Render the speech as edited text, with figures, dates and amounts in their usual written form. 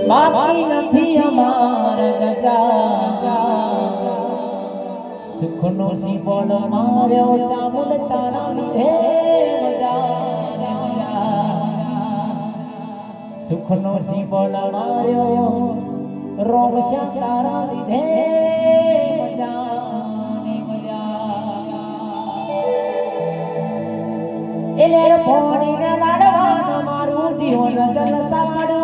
બાકી નથી અમાર ગજા સુખનો સિંબોલ માર્યો ચામુંડ તારા લીધે મજા સુખનો સિંબોલ માર્યો રોમશા તારા લીધે મજા એલેર પોણીને લાડવાન મારું જીવન જલસાડ